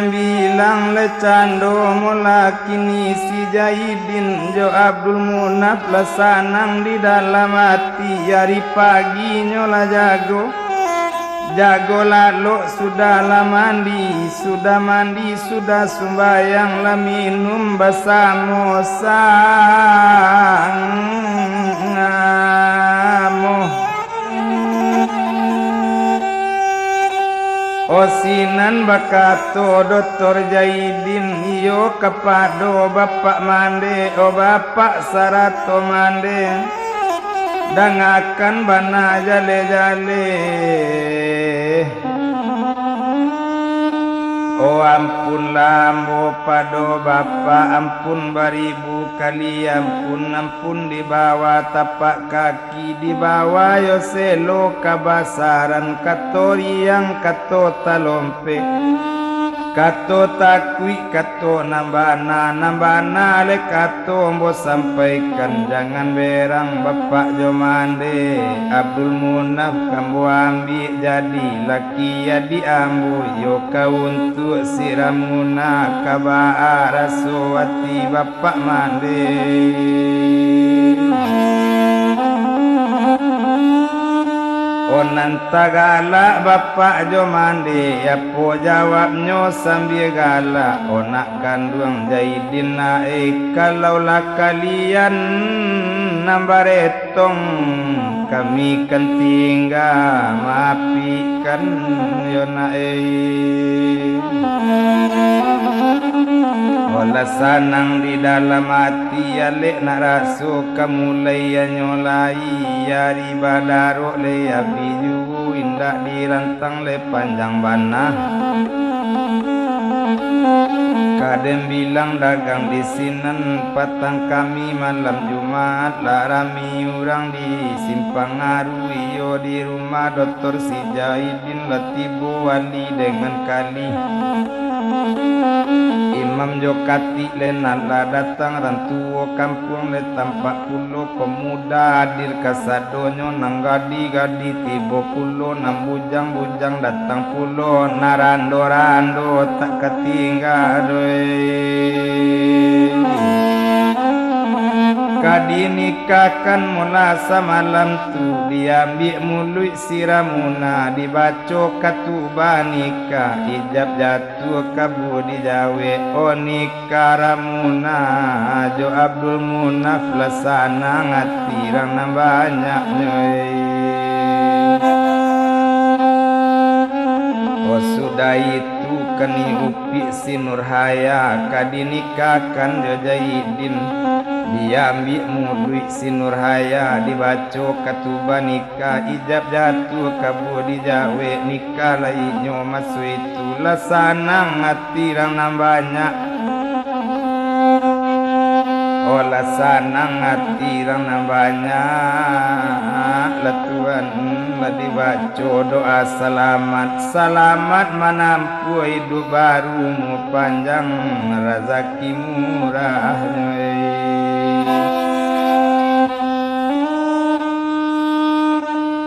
bilang lecando mola kini si Jaidin jo Abdul Munaf lesanang di dalam hati hari pagi nyola jago lalu sudah mandi sudah sembayang lah minum bersama Osinan bakato Dr. Jaidin iyo kepado bapak mande bapak sarato mande dangakan bana jale ampun lambo pado bapak ampun baribu kali ampun dibawa tapak kaki dibawa yoselo kabasaran katori yang kato talompe kato takwi kato nambana le kato mbo sampaikan jangan berang bapak jomande Abdul Munaf kambo ambil jadi laki ya diambu yo kau untuk siramuna kaba raswati bapak mande onan tagala bapak jomande apo jawabnya sambil galak onak kandung Jaidin naik kalau lah kalian nambaretong kami kan tinggal maafikan yo naik olah sanang di dalam hati ya lek nak rasu kamu ya nyolai ya ribadaro le ya biju indah dirantang le panjang bana kadem bilang dagang di sinan patang kami malam Jumat larami urang di simpang Aru iyo di rumah Dr. Si Jaidin latibu wali dengan kali Imam Jokati lenat lah datang rantuo kampung le tampak pulo pemuda hadir kasadonyo nang gadi tibo pulo nang bujang datang pulo narando tak ketinggal kadi nikahkan mula semalam tu diambil mului siramuna dibaco katuba nikah ijab jatuh kabu dijawe nikah ramuna jo Abdul Munaf lesana ngatirang na banyak sudah itu keni upi si Nurhaya kadi nikahkan jo Jaidin diambil mului si Nurhaya dibaco katuba nikah ijab jatuh kabu dijawe nikah lainnya masuk itu lasanang ngatirang na banyak lasanang ngatirang na banyak latuan dibaco doa selamat menampu hidup barumu panjang rezeki murah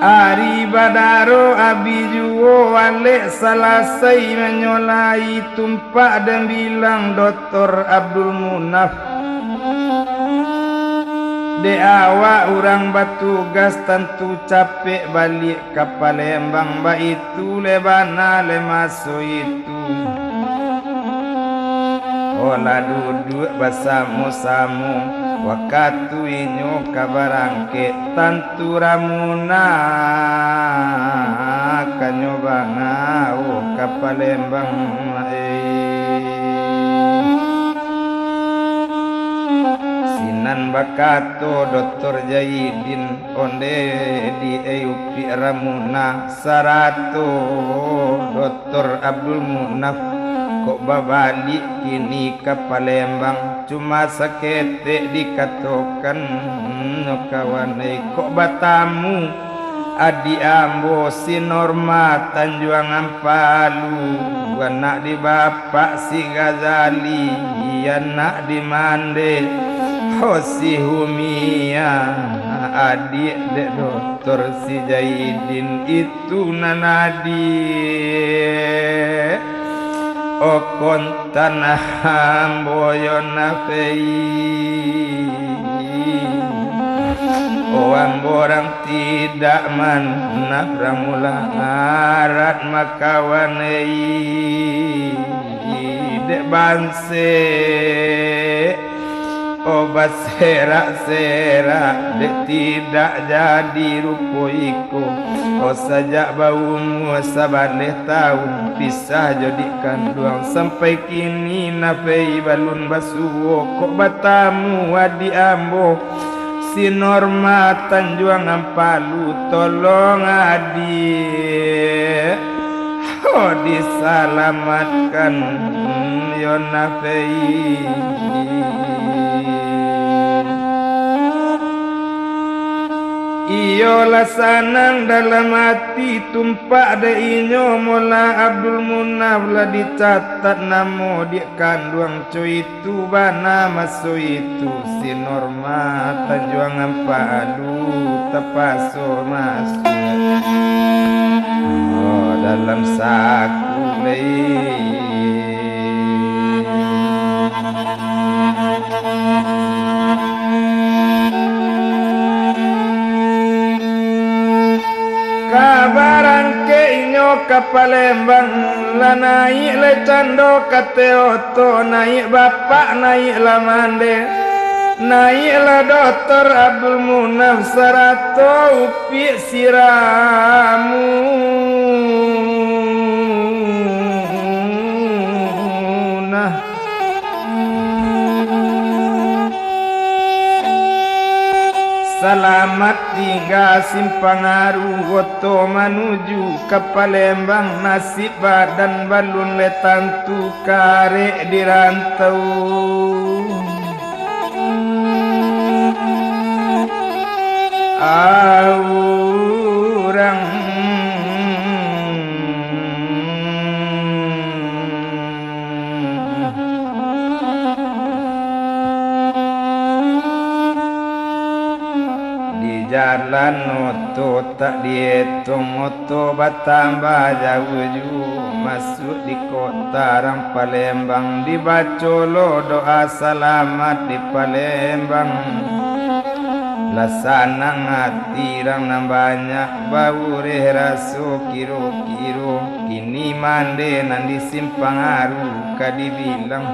Ari badaro abijuo wale salasai menyolai tumpak dan bilang Dr. Abdul Munaf de awak orang batugas tentu capek balik ke Palembang ba itu lebana le masuk itu olah duduk bersama-sama waktu inyo kabarangke tantu ramuna kanyo bangau ke Palembang sinan bakato Dr. Jaidin onde di eupi ramuna sarato Dr. Abdul Munaf kok babalik kini ke Palembang cuma sakete dikatokan kawan kok batamu adi ambo si Norma Tanjuangan Palu anak di bapak si Ghazali anak di Mande si Humia adik dek Dr. Si Jaidin itu nanadi okon tanah amboyona fei amborang tidak manah pramula arat makawanei dek banse obat serak-serak dek tidak jadi rupoiku sejak baumu sabarleh tahun pisah jadikan duang sampai kini nafei balun basuwo kok batamu wadi ambo si Norma Tanjuang Ampalu tolong adik diselamatkan Yona Fei iyo lasanang dalam hati tumpak de inyo mola Abdul Munaf lah dicatat namo di kanduang cuy itu bana maso itu si Norma Tanjuang Ampalu tepaso masuk dalam saku kabaran ke inyo ka Palembang la naik le cando kate oto naik bapak naik la mande naik la dokter Abdul Munaf sarato upi siramu nah selamat tinggal Simpangaru Goto menuju ke Palembang nasib badan balun letantu karek dirantau aurang jalan oto tak dihitung oto bertambah jauh masuk di kota Rang Palembang dibacolo doa selamat di Palembang lasanang hati rang banyak bau raso kiro-kiro kini mande nanti Simpangaru kadibilang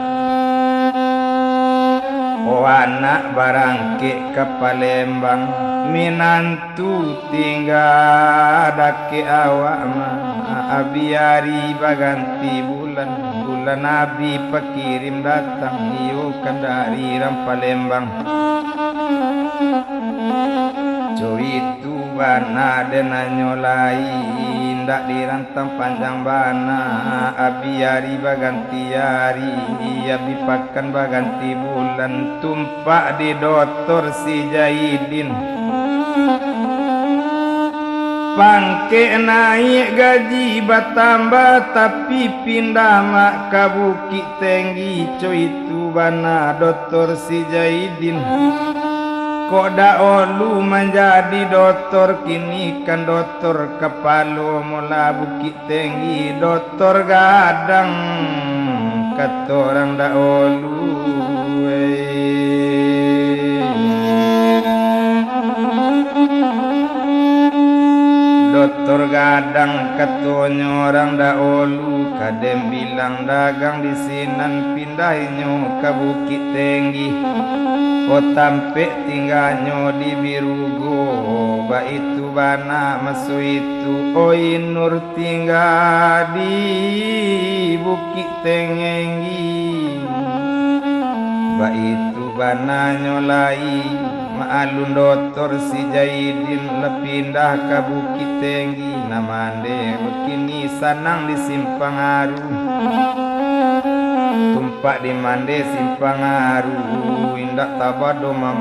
oh anak barangke ke Palembang minantu tinggal dake awak ma abiari baganti bulan nabi pekirim datang iyo kan dari Rang Palembang cuy itu bana dena nyolai ndak dirantang panjang bana abiari baganti hari abi pakan baganti bulan tumpak di dokter si Jaidin pangke naik gaji bertambah tapi pindah mak ke Bukit Tinggi cuy itu bana dokter si Jaidin kok dahulu menjadi dokter kini kan dokter kepala mula Bukit Tinggi dokter gadang kata orang dahulu dokter gadang katanya orang dahulu kadem bilang dagang di sinan pindahinyo ke Bukit Tinggi kok tampe tinggalnya di Birugo ba itu bana masu itu oi nur tinggal di Bukit Tinggi ba itu bana nyolai maalun dokter si Jaidin lepindah ke Bukit Tinggi namande begini sanang di Simpangaru tumpak di mande Simpangaru indak tabado